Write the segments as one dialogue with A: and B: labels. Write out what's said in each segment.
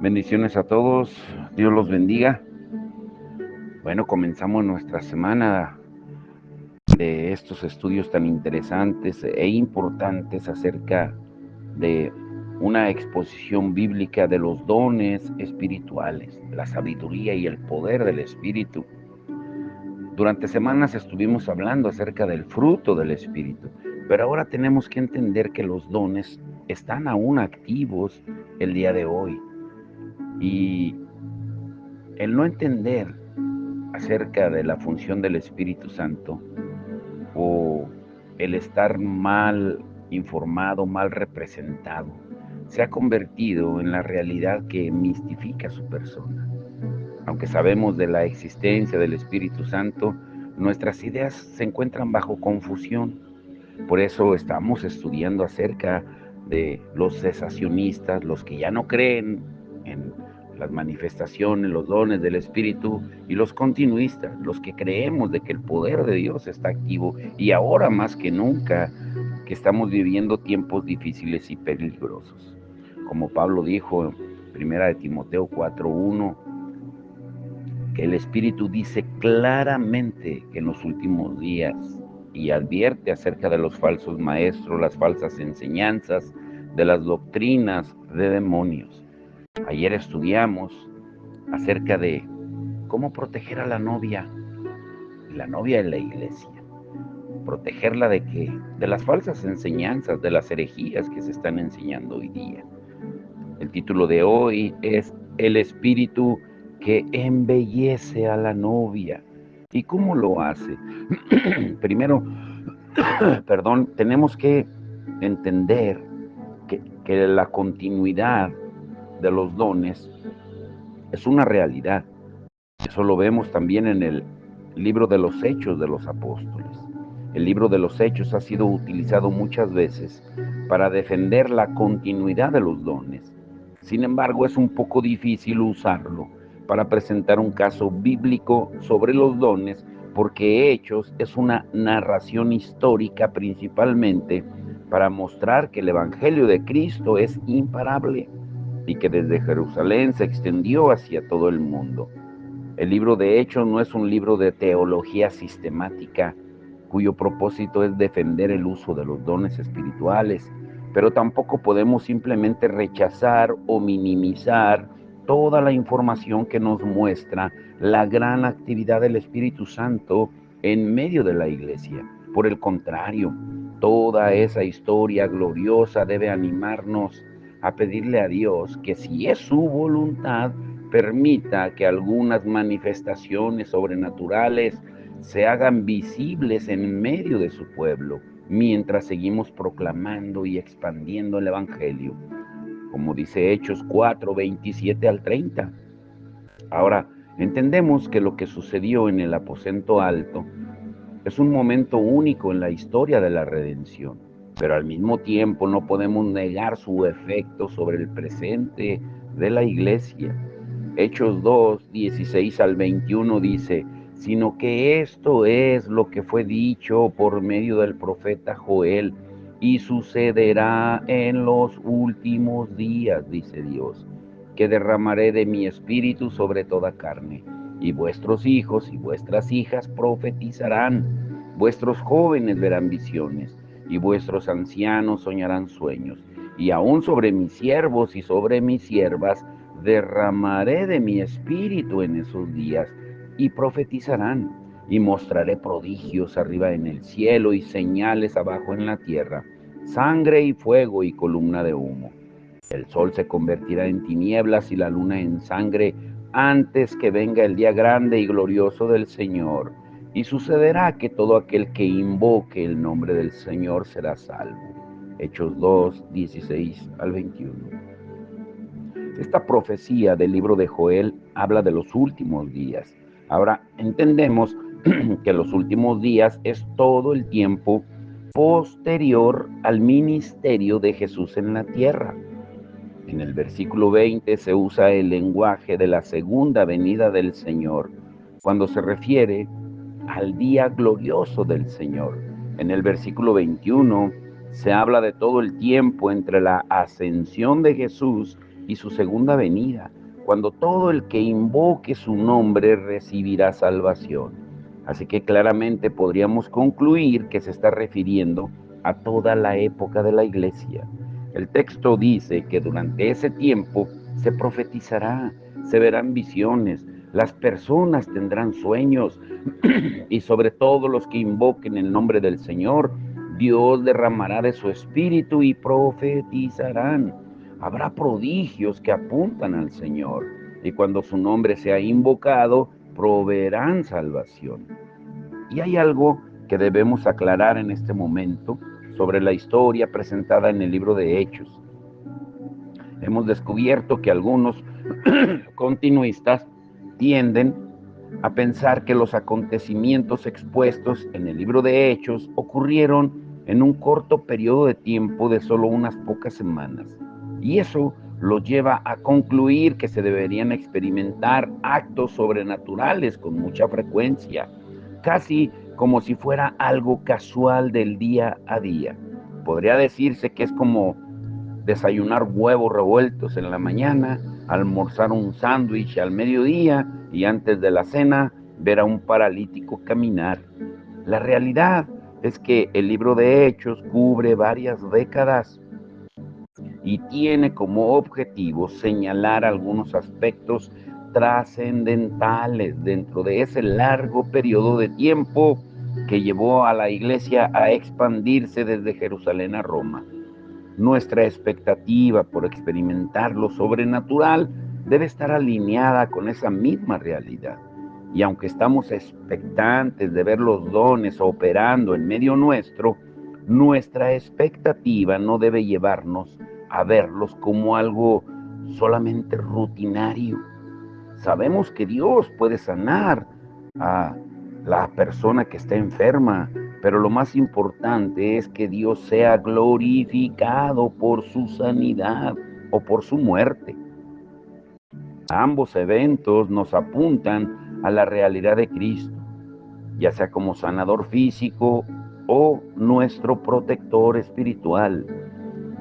A: Bendiciones a todos, Dios los bendiga. Bueno, comenzamos nuestra semana de estos estudios tan interesantes e importantes acerca de una exposición bíblica de los dones espirituales, la sabiduría y el poder del Espíritu. Durante semanas estuvimos hablando acerca del fruto del Espíritu, pero ahora tenemos que entender que los dones están aún activos el día de hoy. Y el no entender acerca de la función del Espíritu Santo o el estar mal informado, mal representado, se ha convertido en la realidad que mistifica su persona. Aunque sabemos de la existencia del Espíritu Santo, nuestras ideas se encuentran bajo confusión. Por eso estamos estudiando acerca de los cesacionistas, los que ya no creen en las manifestaciones, los dones del Espíritu, y los continuistas, los que creemos de que el poder de Dios está activo y ahora más que nunca que estamos viviendo tiempos difíciles y peligrosos. Como Pablo dijo en 1 de Timoteo 4:1, que el Espíritu dice claramente que en los últimos días y advierte acerca de los falsos maestros, las falsas enseñanzas, de las doctrinas de demonios. Ayer estudiamos acerca de cómo proteger a la novia, y la novia es la iglesia. Protegerla de qué? De las falsas enseñanzas, de las herejías que se están enseñando hoy día. El título de hoy es El Espíritu que embellece a la novia. ¿Y cómo lo hace? Primero, tenemos que entender que la continuidad de los dones es una realidad. Eso lo vemos también en el libro de los Hechos de los Apóstoles. El libro de los Hechos ha sido utilizado muchas veces para defender la continuidad de los dones. Sin embargo, es un poco difícil usarlo para presentar un caso bíblico sobre los dones, porque Hechos es una narración histórica principalmente para mostrar que el Evangelio de Cristo es imparable y que desde Jerusalén se extendió hacia todo el mundo. El libro de Hechos no es un libro de teología sistemática, cuyo propósito es defender el uso de los dones espirituales, pero tampoco podemos simplemente rechazar o minimizar toda la información que nos muestra la gran actividad del Espíritu Santo en medio de la iglesia. Por el contrario, toda esa historia gloriosa debe animarnos a pedirle a Dios que, si es su voluntad, permita que algunas manifestaciones sobrenaturales se hagan visibles en medio de su pueblo, mientras seguimos proclamando y expandiendo el Evangelio, como dice Hechos 4:27 al 30. Ahora, entendemos que lo que sucedió en el aposento alto es un momento único en la historia de la redención, pero al mismo tiempo no podemos negar su efecto sobre el presente de la iglesia. Hechos 2:16 al 21 dice: sino que esto es lo que fue dicho por medio del profeta Joel, y sucederá en los últimos días, dice Dios, que derramaré de mi espíritu sobre toda carne, y vuestros hijos y vuestras hijas profetizarán, vuestros jóvenes verán visiones, y vuestros ancianos soñarán sueños, y aún sobre mis siervos y sobre mis siervas derramaré de mi espíritu en esos días, y profetizarán, y mostraré prodigios arriba en el cielo y señales abajo en la tierra, sangre y fuego y columna de humo. El sol se convertirá en tinieblas y la luna en sangre antes que venga el día grande y glorioso del Señor. Y sucederá que todo aquel que invoque el nombre del Señor será salvo. Hechos 2:16 al 21. Esta profecía del libro de Joel habla de los últimos días. Ahora entendemos que los últimos días es todo el tiempo posterior al ministerio de Jesús en la tierra. En el versículo 20 se usa el lenguaje de la segunda venida del Señor, cuando se refiere al día glorioso del Señor. En el versículo 21 se habla de todo el tiempo entre la ascensión de Jesús y su segunda venida, cuando todo el que invoque su nombre recibirá salvación. Así que claramente podríamos concluir que se está refiriendo a toda la época de la iglesia. El texto dice que durante ese tiempo se profetizará, se verán visiones, las personas tendrán sueños y sobre todo los que invoquen el nombre del Señor, Dios derramará de su espíritu y profetizarán. Habrá prodigios que apuntan al Señor y cuando su nombre sea invocado, proveerán salvación. Y hay algo que debemos aclarar en este momento sobre la historia presentada en el libro de Hechos. Hemos descubierto que algunos continuistas tienden a pensar que los acontecimientos expuestos en el libro de Hechos ocurrieron en un corto periodo de tiempo de solo unas pocas semanas. Y eso los lleva a concluir que se deberían experimentar actos sobrenaturales con mucha frecuencia, casi como si fuera algo casual del día a día. Podría decirse que es como desayunar huevos revueltos en la mañana, almorzar un sándwich al mediodía y antes de la cena ver a un paralítico caminar. La realidad es que el libro de Hechos cubre varias décadas y tiene como objetivo señalar algunos aspectos trascendentales dentro de ese largo periodo de tiempo que llevó a la iglesia a expandirse desde Jerusalén a Roma. Nuestra expectativa por experimentar lo sobrenatural debe estar alineada con esa misma realidad. Y aunque estamos expectantes de ver los dones operando en medio nuestro, nuestra expectativa no debe llevarnos a verlos como algo solamente rutinario. Sabemos que Dios puede sanar a la persona que está enferma, pero lo más importante es que Dios sea glorificado por su sanidad o por su muerte. Ambos eventos nos apuntan a la realidad de Cristo, ya sea como sanador físico o nuestro protector espiritual.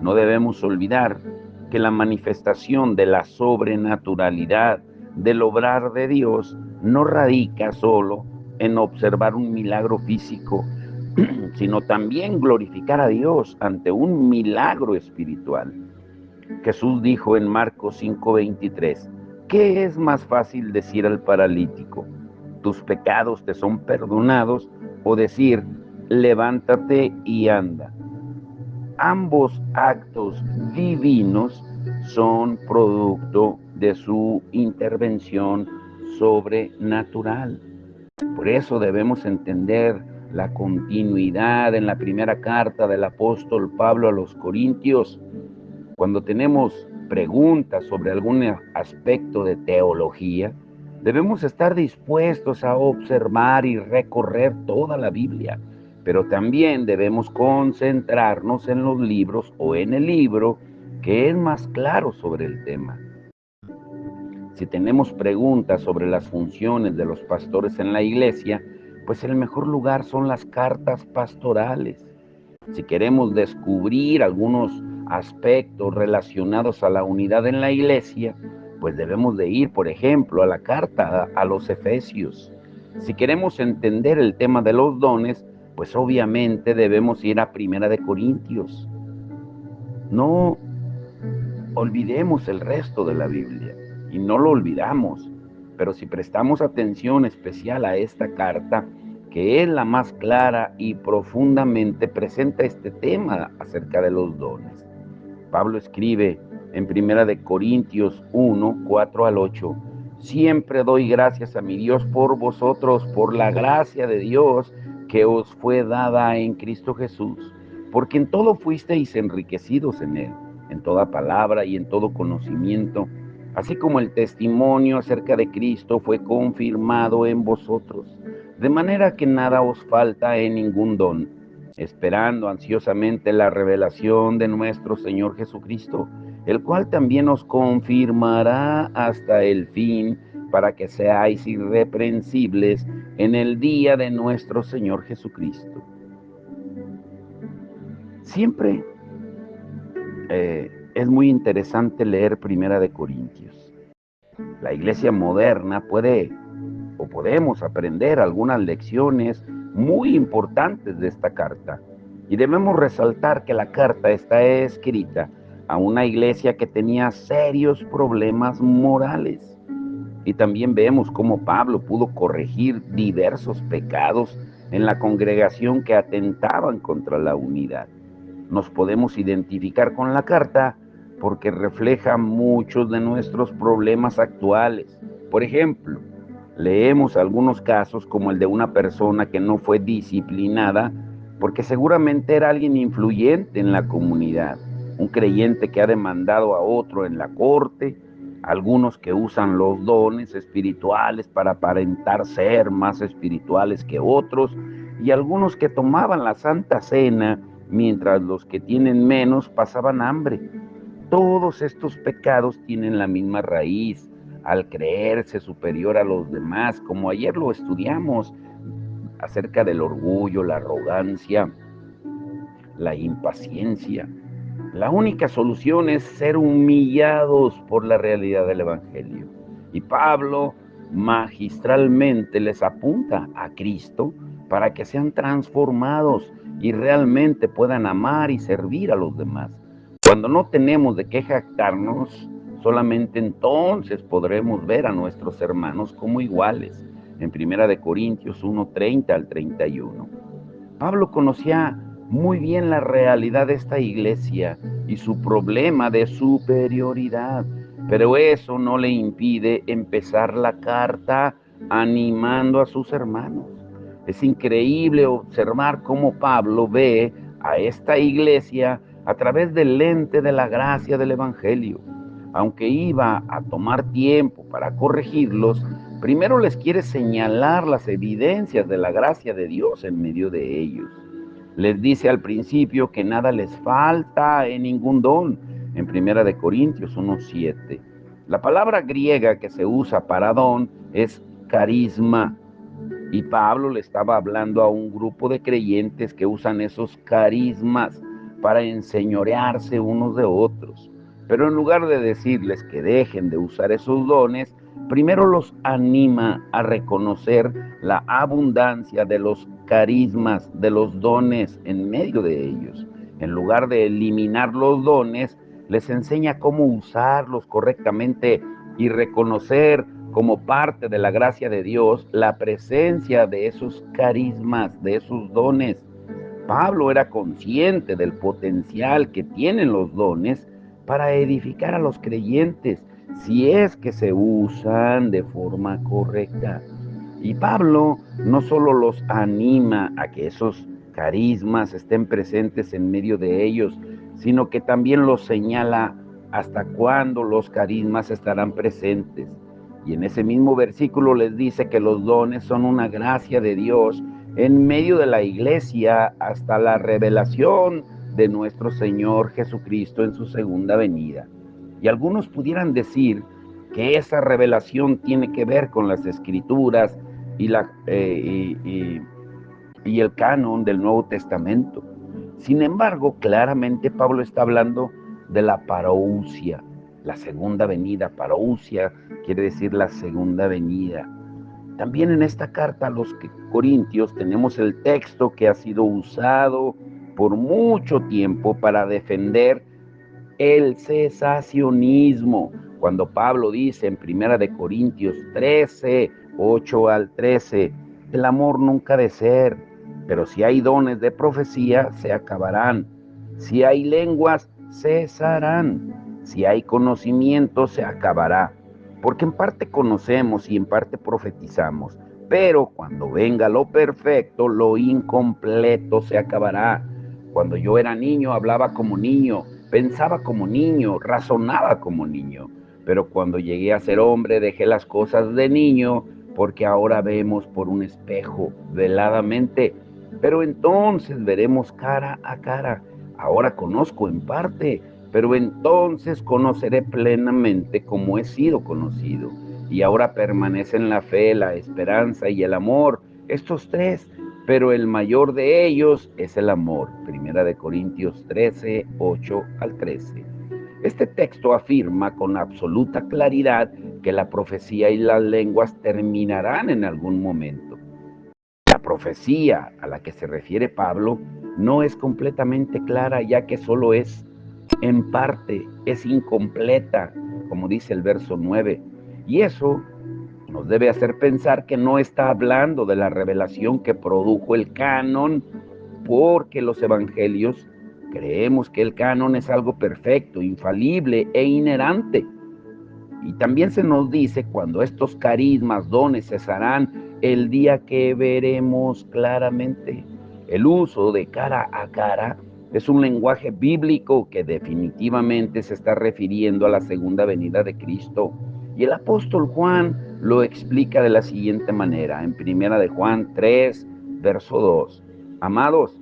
A: No debemos olvidar que la manifestación de la sobrenaturalidad del obrar de Dios no radica solo en observar un milagro físico, sino también glorificar a Dios ante un milagro espiritual. Jesús dijo en Marcos 5:23, ¿qué es más fácil decir al paralítico? ¿Tus pecados te son perdonados? O decir, levántate y anda. Ambos actos divinos son producto de su intervención sobrenatural. Por eso debemos entender la continuidad en la primera carta del apóstol Pablo a los Corintios. Cuando tenemos preguntas sobre algún aspecto de teología, debemos estar dispuestos a observar y recorrer toda la Biblia, pero también debemos concentrarnos en los libros o en el libro que es más claro sobre el tema. Si tenemos preguntas sobre las funciones de los pastores en la iglesia, pues el mejor lugar son las cartas pastorales. Si queremos descubrir algunos aspectos relacionados a la unidad en la iglesia, pues debemos de ir, por ejemplo, a la carta a los Efesios. Si queremos entender el tema de los dones, pues obviamente debemos ir a Primera de Corintios. No olvidemos el resto de la Biblia, y no lo olvidamos, pero si prestamos atención especial a esta carta, que es la más clara y profundamente presenta este tema acerca de los dones. Pablo escribe en Primera de Corintios 1, 4 al 8, siempre doy gracias a mi Dios por vosotros, por la gracia de Dios que os fue dada en Cristo Jesús, porque en todo fuisteis enriquecidos en él, en toda palabra y en todo conocimiento, así como el testimonio acerca de Cristo fue confirmado en vosotros, de manera que nada os falta en ningún don, esperando ansiosamente la revelación de nuestro Señor Jesucristo, el cual también os confirmará hasta el fin, para que seáis irreprensibles en el día de nuestro Señor Jesucristo. Siempre es muy interesante leer Primera de Corintios. La iglesia moderna podemos aprender algunas lecciones muy importantes de esta carta. Y debemos resaltar que la carta está escrita a una iglesia que tenía serios problemas morales. Y también vemos cómo Pablo pudo corregir diversos pecados en la congregación que atentaban contra la unidad. Nos podemos identificar con la carta porque refleja muchos de nuestros problemas actuales. Por ejemplo, leemos algunos casos como el de una persona que no fue disciplinada porque seguramente era alguien influyente en la comunidad, un creyente que ha demandado a otro en la corte, algunos que usan los dones espirituales para aparentar ser más espirituales que otros, y algunos que tomaban la Santa Cena mientras los que tienen menos pasaban hambre. Todos estos pecados tienen la misma raíz, al creerse superior a los demás, como ayer lo estudiamos acerca del orgullo, la arrogancia, la impaciencia. La única solución es ser humillados por la realidad del Evangelio. Y Pablo magistralmente les apunta a Cristo para que sean transformados y realmente puedan amar y servir a los demás. Cuando no tenemos de qué jactarnos, solamente entonces podremos ver a nuestros hermanos como iguales. En 1 Corintios 1:30 al 31. Pablo conocía muy bien la realidad de esta iglesia y su problema de superioridad, pero eso no le impide empezar la carta animando a sus hermanos. Es increíble observar cómo Pablo ve a esta iglesia a través del lente de la gracia del Evangelio. Aunque iba a tomar tiempo para corregirlos, primero les quiere señalar las evidencias de la gracia de Dios en medio de ellos. Les dice al principio que nada les falta en ningún don, en 1 Corintios 1:7. La palabra griega que se usa para don es carisma, y Pablo le estaba hablando a un grupo de creyentes que usan esos carismas para enseñorearse unos de otros. Pero en lugar de decirles que dejen de usar esos dones, primero los anima a reconocer la abundancia de los carismas, de los dones en medio de ellos. En lugar de eliminar los dones, les enseña cómo usarlos correctamente y reconocer como parte de la gracia de Dios la presencia de esos carismas, de esos dones. Pablo era consciente del potencial que tienen los dones para edificar a los creyentes, si es que se usan de forma correcta. Y Pablo no solo los anima a que esos carismas estén presentes en medio de ellos, sino que también los señala hasta cuándo los carismas estarán presentes. Y en ese mismo versículo les dice que los dones son una gracia de Dios en medio de la iglesia hasta la revelación de nuestro Señor Jesucristo en su segunda venida. Y algunos pudieran decir que esa revelación tiene que ver con las Escrituras y el canon del Nuevo Testamento. Sin embargo, claramente Pablo está hablando de la parousia, la segunda venida. Parousia quiere decir la segunda venida. También en esta carta a los Corintios tenemos el texto que ha sido usado por mucho tiempo para defender el cesacionismo. Cuando Pablo dice en 1 Corintios 13, 8 al 13, el amor nunca ha de ser, pero si hay dones de profecía, se acabarán. Si hay lenguas, cesarán. Si hay conocimiento, se acabará. Porque en parte conocemos y en parte profetizamos, pero cuando venga lo perfecto, lo incompleto se acabará. Cuando yo era niño, hablaba como niño, pensaba como niño, razonaba como niño. Pero cuando llegué a ser hombre, dejé las cosas de niño, porque ahora vemos por un espejo, veladamente. Pero entonces veremos cara a cara. Ahora conozco en parte, pero entonces conoceré plenamente como he sido conocido. Y ahora permanecen la fe, la esperanza y el amor, estos tres, pero el mayor de ellos es el amor. 1 Corintios 13, 8 al 13. Este texto afirma con absoluta claridad que la profecía y las lenguas terminarán en algún momento. La profecía a la que se refiere Pablo no es completamente clara, ya que solo es en parte, es incompleta, como dice el verso 9. Y eso nos debe hacer pensar que no está hablando de la revelación que produjo el canon, porque los evangelios creemos que el canon es algo perfecto, infalible e inherente. Y también se nos dice cuando estos carismas, dones cesarán, el día que veremos claramente. El uso de cara a cara es un lenguaje bíblico que definitivamente se está refiriendo a la segunda venida de Cristo. Y el apóstol Juan lo explica de la siguiente manera, en primera de Juan 3, verso 2. Amados,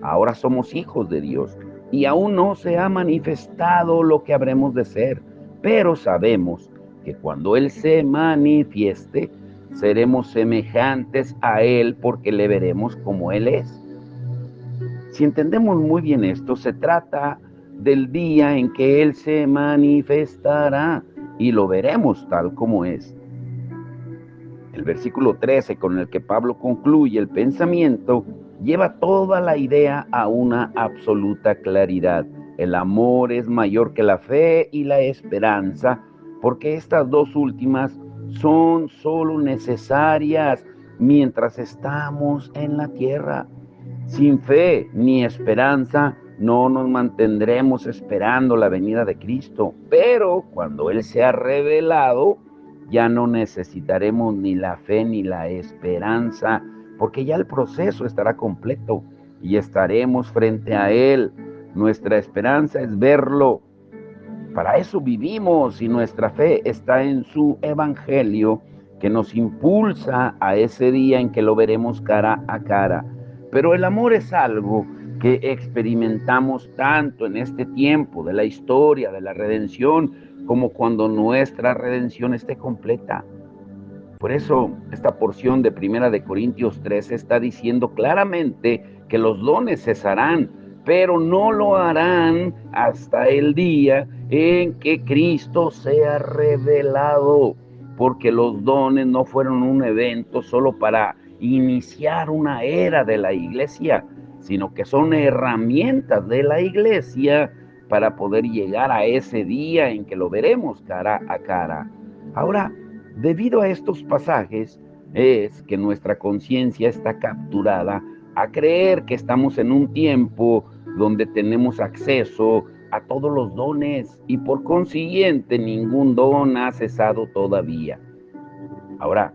A: ahora somos hijos de Dios y aún no se ha manifestado lo que habremos de ser, pero sabemos que cuando Él se manifieste, seremos semejantes a Él porque le veremos como Él es. Si entendemos muy bien esto, se trata del día en que Él se manifestará y lo veremos tal como es. El versículo 13 con el que Pablo concluye el pensamiento lleva toda la idea a una absoluta claridad. El amor es mayor que la fe y la esperanza, porque estas dos últimas son solo necesarias mientras estamos en la tierra. Sin fe ni esperanza no nos mantendremos esperando la venida de Cristo, pero cuando Él se ha revelado, ya no necesitaremos ni la fe ni la esperanza, porque ya el proceso estará completo y estaremos frente a Él. Nuestra esperanza es verlo. Para eso vivimos y nuestra fe está en su evangelio, que nos impulsa a ese día en que lo veremos cara a cara. Pero el amor es algo que experimentamos tanto en este tiempo de la historia, de la redención, como cuando nuestra redención esté completa. Por eso, esta porción de Primera de Corintios 13 está diciendo claramente que los dones cesarán, pero no lo harán hasta el día en que Cristo sea revelado, porque los dones no fueron un evento solo para iniciar una era de la iglesia, sino que son herramientas de la iglesia para poder llegar a ese día en que lo veremos cara a cara. Ahora, debido a estos pasajes, es que nuestra conciencia está capturada a creer que estamos en un tiempo donde tenemos acceso a todos los dones y por consiguiente ningún don ha cesado todavía. Ahora,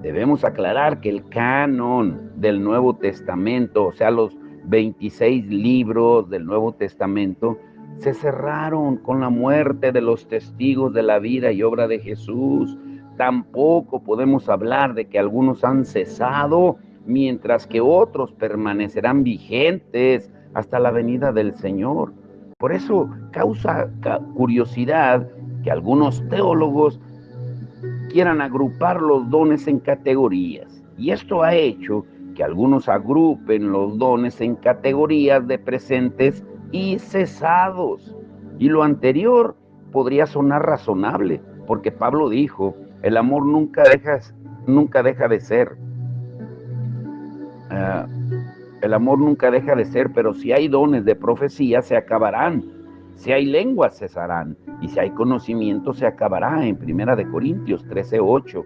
A: debemos aclarar que el canon del Nuevo Testamento, o sea, los 26 libros del Nuevo Testamento, se cerraron con la muerte de los testigos de la vida y obra de Jesús. Tampoco podemos hablar de que algunos han cesado, mientras que otros permanecerán vigentes hasta la venida del Señor. Por eso causa curiosidad que algunos teólogos quieran agrupar los dones en categorías. Y esto ha hecho que algunos agrupen los dones en categorías de presentes y cesados. Y lo anterior podría sonar razonable, porque Pablo dijo, el amor nunca deja de ser. El amor nunca deja de ser, pero si hay dones de profecía, se acabarán. Si hay lenguas, cesarán. Y si hay conocimiento, se acabará, en Primera de Corintios 13:8.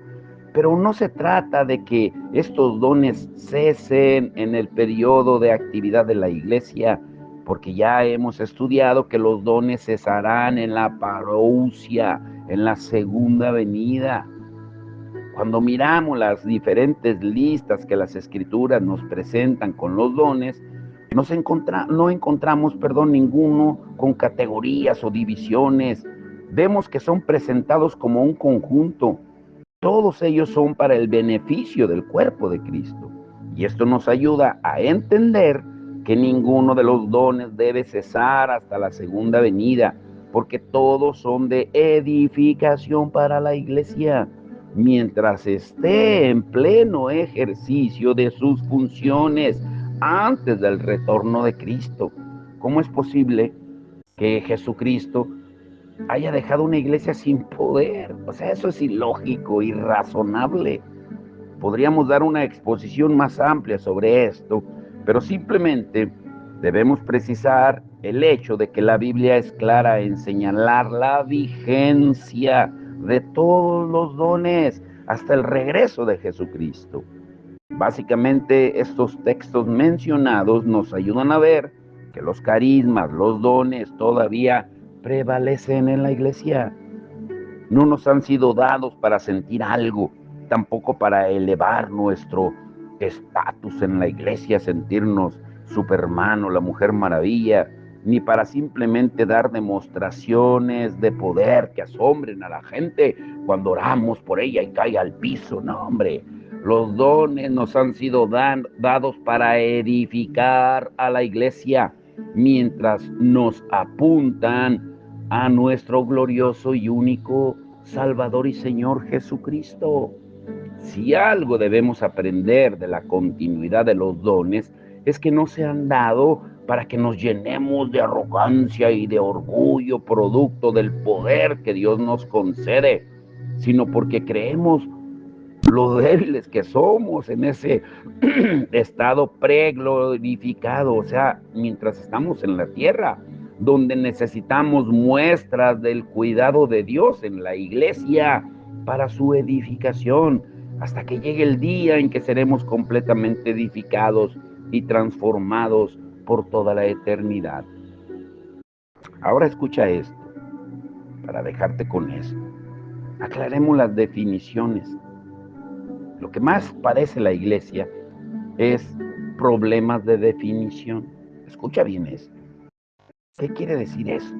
A: Pero no se trata de que estos dones cesen en el periodo de actividad de la iglesia, porque ya hemos estudiado que los dones cesarán en la parousia, en la segunda venida. Cuando miramos las diferentes listas que las escrituras nos presentan con los dones, no encontramos, ninguno con categorías o divisiones. Vemos que son presentados como un conjunto. Todos ellos son para el beneficio del cuerpo de Cristo. Y esto nos ayuda a entender que ninguno de los dones debe cesar hasta la segunda venida, porque todos son de edificación para la iglesia, mientras esté en pleno ejercicio de sus funciones antes del retorno de Cristo. ¿Cómo es posible que Jesucristo haya dejado una iglesia sin poder. O sea, eso es ilógico, irrazonable. Podríamos dar una exposición más amplia sobre esto, pero simplemente debemos precisar el hecho de que la Biblia es clara en señalar la vigencia de todos los dones hasta el regreso de Jesucristo. Básicamente, estos textos mencionados nos ayudan a ver que los carismas, los dones todavía prevalecen en la iglesia. No nos han sido dados para sentir algo, tampoco para elevar nuestro estatus en la iglesia, sentirnos Superman o la Mujer Maravilla, ni para simplemente dar demostraciones de poder que asombren a la gente cuando oramos por ella y caiga al piso. No, hombre, los dones nos han sido dados para edificar a la iglesia mientras nos apuntan a nuestro glorioso y único Salvador y Señor Jesucristo. Si algo debemos aprender de la continuidad de los dones, es que no se han dado para que nos llenemos de arrogancia y de orgullo producto del poder que Dios nos concede, sino porque creemos lo débiles que somos en ese estado preglorificado, o sea, mientras estamos en la tierra, donde necesitamos muestras del cuidado de Dios en la iglesia para su edificación, hasta que llegue el día en que seremos completamente edificados y transformados por toda la eternidad. Ahora escucha esto, para dejarte con eso. Aclaremos las definiciones. Lo que más padece la iglesia es problemas de definición. Escucha bien esto. ¿Qué quiere decir eso?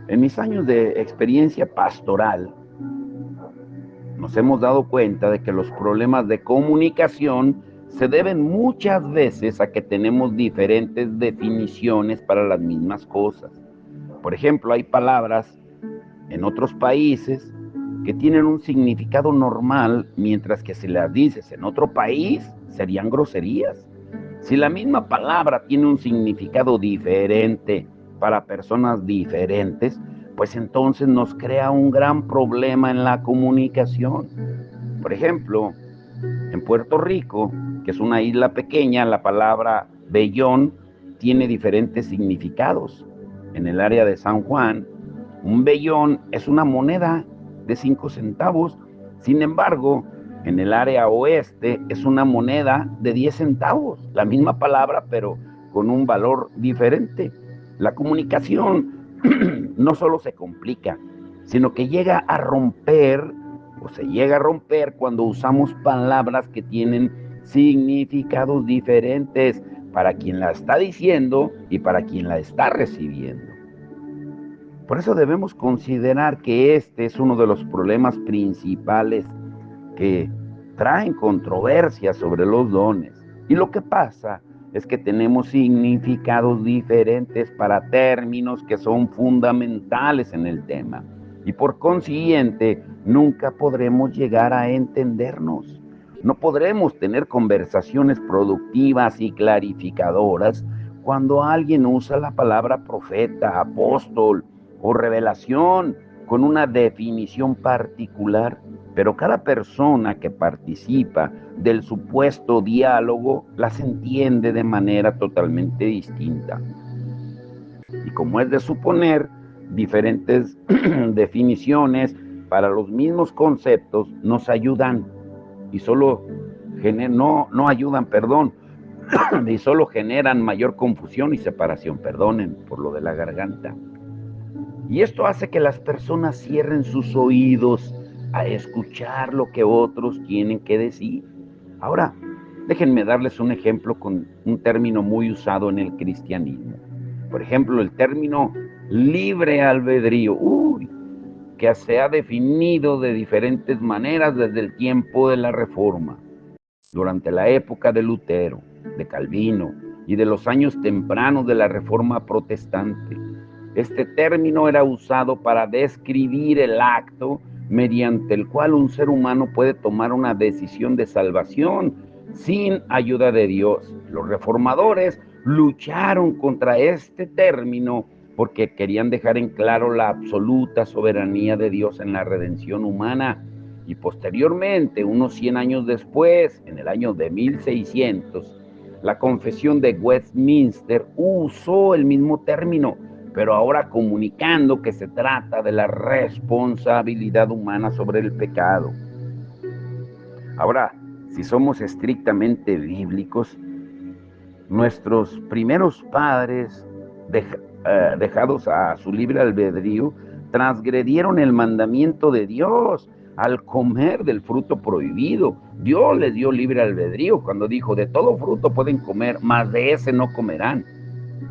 A: En mis años de experiencia pastoral, nos hemos dado cuenta de que los problemas de comunicación se deben muchas veces a que tenemos diferentes definiciones para las mismas cosas. Por ejemplo, hay palabras en otros países que tienen un significado normal, mientras que si las dices en otro país, serían groserías. Si la misma palabra tiene un significado diferente para personas diferentes, pues entonces nos crea un gran problema en la comunicación. Por ejemplo, en Puerto Rico, que es una isla pequeña, la palabra vellón tiene diferentes significados. En el área de San Juan, un vellón es una moneda de 5 centavos. Sin embargo, en el área oeste es una moneda de 10 centavos. La misma palabra, pero con un valor diferente. La comunicación no solo se complica, sino que llega a romper, o se llega a romper cuando usamos palabras que tienen significados diferentes para quien la está diciendo y para quien la está recibiendo. Por eso debemos considerar que este es uno de los problemas principales que traen controversia sobre los dones. Y lo que pasa es que tenemos significados diferentes para términos que son fundamentales en el tema. Y por consiguiente, nunca podremos llegar a entendernos. No podremos tener conversaciones productivas y clarificadoras cuando alguien usa la palabra profeta, apóstol o revelación con una definición particular, pero cada persona que participa del supuesto diálogo las entiende de manera totalmente distinta. Y como es de suponer, diferentes definiciones para los mismos conceptos nos ayudan y no ayudan, y solo generan mayor confusión y separación, perdonen por lo de la garganta. Y esto hace que las personas cierren sus oídos a escuchar lo que otros tienen que decir. Ahora, déjenme darles un ejemplo con un término muy usado en el cristianismo. Por ejemplo, el término libre albedrío, que se ha definido de diferentes maneras desde el tiempo de la Reforma, durante la época de Lutero, de Calvino y de los años tempranos de la Reforma protestante. Este término era usado para describir el acto mediante el cual un ser humano puede tomar una decisión de salvación sin ayuda de Dios. Los reformadores lucharon contra este término porque querían dejar en claro la absoluta soberanía de Dios en la redención humana. Y posteriormente, unos 100 años después, en el año de 1600, la Confesión de Westminster usó el mismo término, pero ahora comunicando que se trata de la responsabilidad humana sobre el pecado. Ahora, si somos estrictamente bíblicos, nuestros primeros padres, dejados a su libre albedrío, transgredieron el mandamiento de Dios al comer del fruto prohibido. Dios les dio libre albedrío cuando dijo: de todo fruto pueden comer, mas de ese no comerán.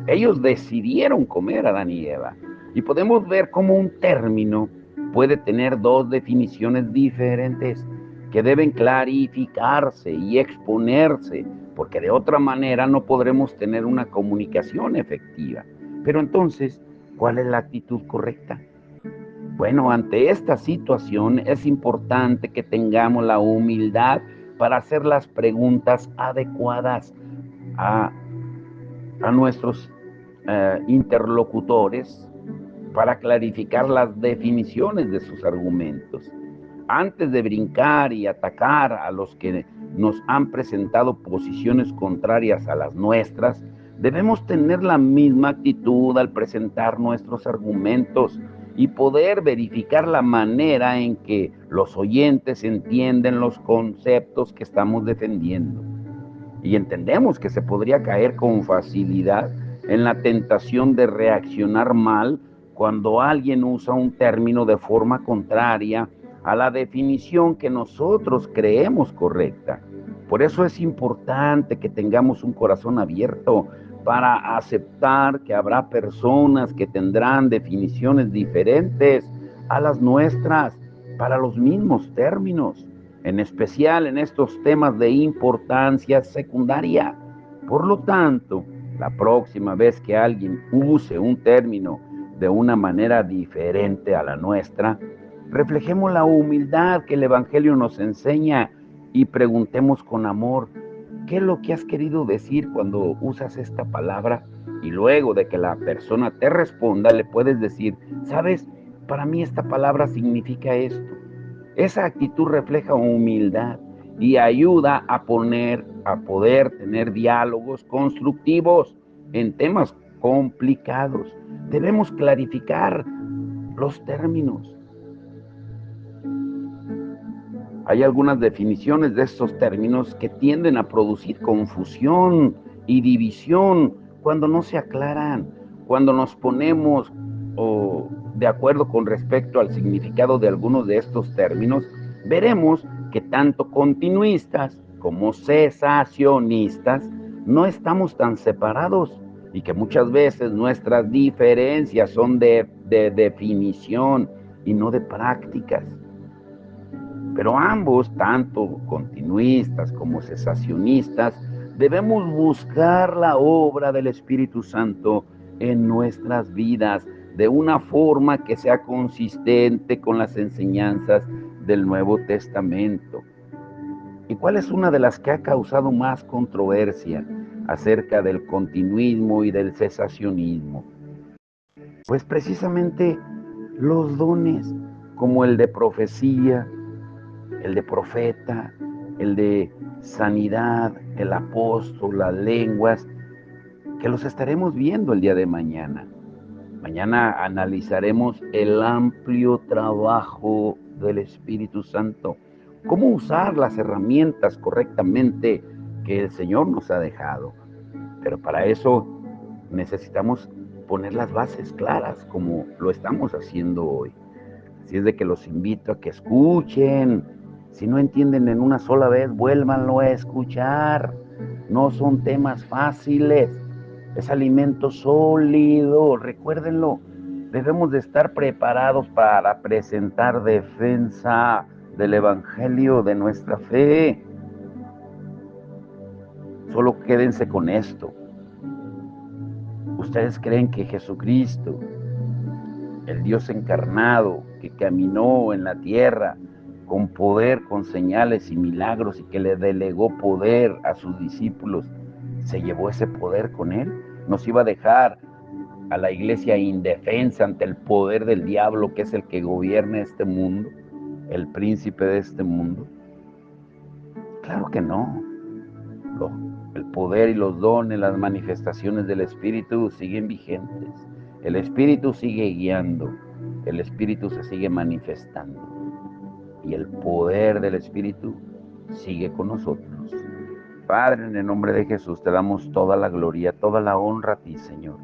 A: Ellos decidieron comer, Adán y Eva. Y podemos ver cómo un término puede tener dos definiciones diferentes que deben clarificarse y exponerse, porque de otra manera no podremos tener una comunicación efectiva. Pero entonces, ¿cuál es la actitud correcta? Bueno, ante esta situación es importante que tengamos la humildad para hacer las preguntas adecuadas a nuestros interlocutores, para clarificar las definiciones de sus argumentos. Antes de brincar y atacar a los que nos han presentado posiciones contrarias a las nuestras, debemos tener la misma actitud al presentar nuestros argumentos y poder verificar la manera en que los oyentes entienden los conceptos que estamos defendiendo. Y entendemos que se podría caer con facilidad en la tentación de reaccionar mal cuando alguien usa un término de forma contraria a la definición que nosotros creemos correcta. Por eso es importante que tengamos un corazón abierto para aceptar que habrá personas que tendrán definiciones diferentes a las nuestras para los mismos términos, en especial en estos temas de importancia secundaria. Por lo tanto, la próxima vez que alguien use un término de una manera diferente a la nuestra, reflejemos la humildad que el Evangelio nos enseña y preguntemos con amor: ¿qué es lo que has querido decir cuando usas esta palabra? Y luego de que la persona te responda, le puedes decir: ¿sabes? Para mí esta palabra significa esto. Esa actitud refleja humildad y ayuda a poder tener diálogos constructivos en temas complicados. Debemos clarificar los términos. Hay algunas definiciones de estos términos que tienden a producir confusión y división cuando no se aclaran, cuando nos ponemos de acuerdo con respecto al significado de algunos de estos términos. Veremos que tanto continuistas como cesacionistas no estamos tan separados y que muchas veces nuestras diferencias son de definición y no de prácticas. Pero ambos, tanto continuistas como cesacionistas, debemos buscar la obra del Espíritu Santo en nuestras vidas de una forma que sea consistente con las enseñanzas del Nuevo Testamento. ¿Y cuál es una de las que ha causado más controversia acerca del continuismo y del cesacionismo? Pues precisamente los dones, como el de profecía, el de profeta, el de sanidad, el apóstol, las lenguas, que los estaremos viendo el día de mañana. Mañana analizaremos el amplio trabajo del Espíritu Santo, cómo usar las herramientas correctamente que el Señor nos ha dejado. Pero para eso necesitamos poner las bases claras, como lo estamos haciendo hoy. Así es de que los invito a que escuchen. Si no entienden en una sola vez, vuélvanlo a escuchar. No son temas fáciles. Es alimento sólido, recuérdenlo. Debemos de estar preparados para presentar defensa del Evangelio, de nuestra fe. Solo quédense con esto. ¿Ustedes creen que Jesucristo, el Dios encarnado, que caminó en la tierra con poder, con señales y milagros, y que le delegó poder a sus discípulos, se llevó ese poder con él. Nos iba a dejar a la iglesia indefensa ante el poder del diablo, que es el que gobierna este mundo, el príncipe de este mundo. Claro que no. El poder y los dones, las manifestaciones del Espíritu siguen vigentes. El Espíritu sigue guiando, el Espíritu se sigue manifestando y el poder del Espíritu sigue con nosotros. Padre, en el nombre de Jesús te damos toda la gloria, toda la honra a ti, Señor.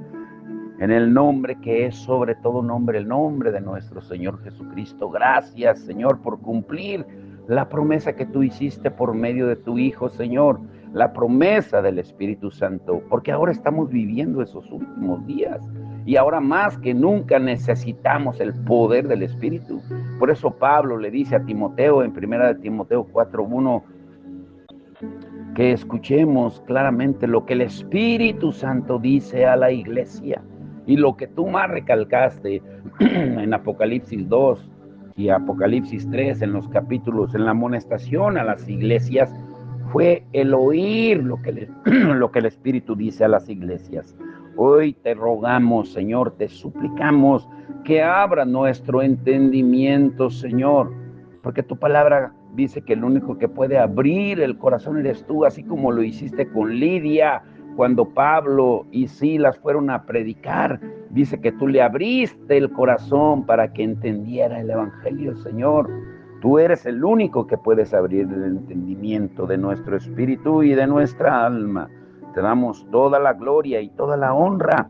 A: En el nombre que es sobre todo nombre, el nombre de nuestro Señor Jesucristo. Gracias, Señor, por cumplir la promesa que tú hiciste por medio de tu Hijo, Señor. La promesa del Espíritu Santo, porque ahora estamos viviendo esos últimos días y ahora más que nunca necesitamos el poder del Espíritu. Por eso Pablo le dice a Timoteo en 1 Timoteo 4:1 que escuchemos claramente lo que el Espíritu Santo dice a la iglesia. Y lo que tú más recalcaste en Apocalipsis 2 y Apocalipsis 3, en los capítulos, en la amonestación a las iglesias, fue el oír lo que el Espíritu dice a las iglesias. Hoy te rogamos, Señor, te suplicamos que abra nuestro entendimiento, Señor, porque tu palabra dice que el único que puede abrir el corazón eres tú, así como lo hiciste con Lidia, cuando Pablo y Silas fueron a predicar. Dice que tú le abriste el corazón para que entendiera el evangelio, Señor. Tú eres el único que puedes abrir el entendimiento de nuestro espíritu y de nuestra alma. Te damos toda la gloria y toda la honra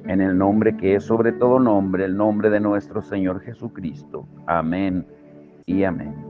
A: en el nombre que es sobre todo nombre, el nombre de nuestro Señor Jesucristo. Amén y amén.